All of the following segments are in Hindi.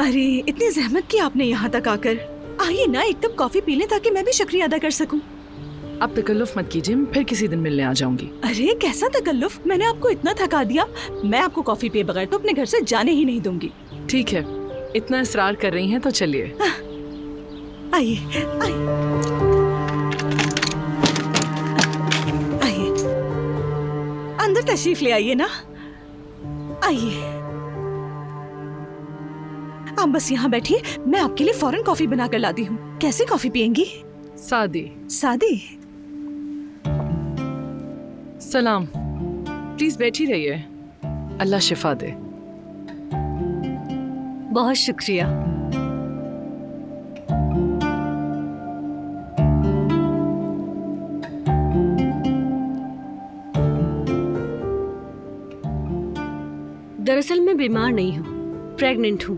अरे इतनी जहमत की आपने यहाँ तक आकर। आइए ना एक कप कॉफी पी लें ताकि मैं भी शुक्रिया अदा कर सकूं। आप तकल्लुफ मत कीजिए, मैं फिर किसी दिन मिलने आ जाऊंगी। अरे कैसा तकल्लुफ, मैंने आपको इतना थका दिया। मैं आपको कॉफी पिए बगैर तो अपने घर से जाने ही नहीं दूंगी। ठीक है, इतना इसरार कर रही हैं तो चलिए। आइए आइए आइए, अंदर तशरीफ ले आइए ना। आइए, आप बस यहाँ बैठिए, मैं आपके लिए फौरन कॉफी बनाकर लाती हूँ। कैसी कॉफी पियेंगी? सादी। सादी? सलाम, प्लीज बैठी रहिए। अल्लाह शिफा दे। बहुत शुक्रिया। दरअसल मैं बीमार नहीं हूँ, प्रेग्नेंट हूँ,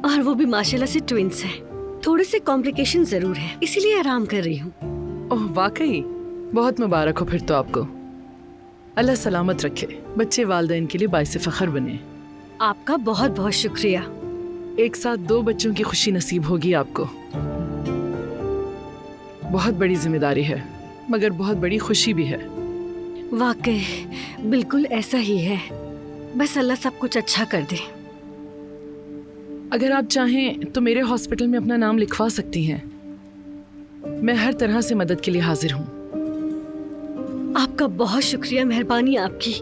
और वो भी माशाल्लाह से ट्विंस हैं। थोड़े से कॉम्प्लिकेशन जरूर है, इसीलिए आराम कर रही हूँ। ओह वाकई, बहुत मुबारक हो फिर तो आपको। अल्लाह सलामत रखे, बच्चे वालिदैन के लिए बाइसे फख्र बने। आपका बहुत बहुत शुक्रिया। एक साथ 2 बच्चों की खुशी नसीब होगी आपको। बहुत बड़ी जिम्मेदारी है, मगर बहुत बड़ी खुशी भी है। वाकई बिल्कुल ऐसा ही है, बस अल्लाह सब कुछ अच्छा कर दे। अगर आप चाहें तो मेरे हॉस्पिटल में अपना नाम लिखवा सकती हैं। मैं हर तरह से मदद के लिए हाजिर हूँ। आपका बहुत शुक्रिया, मेहरबानी आपकी।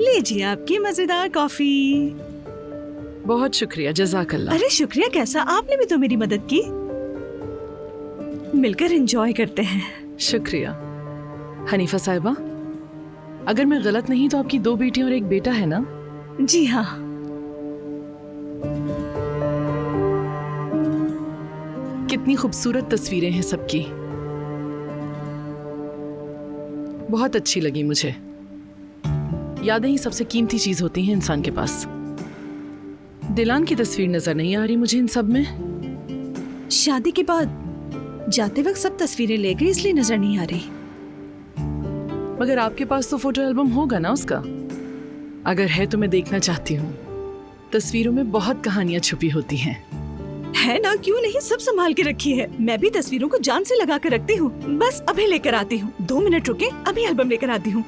लीजिए आपकी मजेदार कॉफी। बहुत शुक्रिया, जज़ाकल्लाह। अरे शुक्रिया कैसा, आपने भी तो मेरी मदद की। मिलकर एंजॉय करते हैं। शुक्रिया। हनीफा साहिबा, अगर मैं गलत नहीं तो आपकी 2 बेटियां और 1 बेटा है ना? जी हाँ। कितनी खूबसूरत तस्वीरें हैं सबकी। बहुत अच्छी लगी मुझे। यादें ही सबसे कीमती चीज होती हैं इंसान के पास। दिलान की तस्वीर नजर नहीं आ रही मुझे इन सब में। शादी के बाद जाते वक्त सब तस्वीरें ले गई इसलिए नजर नहीं आ रही। मगर आपके पास तो फोटो एल्बम होगा ना उसका? अगर है तो मैं देखना चाहती हूँ। तस्वीरों में बहुत कहानियां छुपी होती हैं। है ना, क्यों नहीं, सब संभाल के रखी है। मैं भी तस्वीरों को जान से लगा कर रखती हूँ। बस अभी लेकर आती हूँ। 2 मिनट रुके, अभी एल्बम लेकर आती हूँ।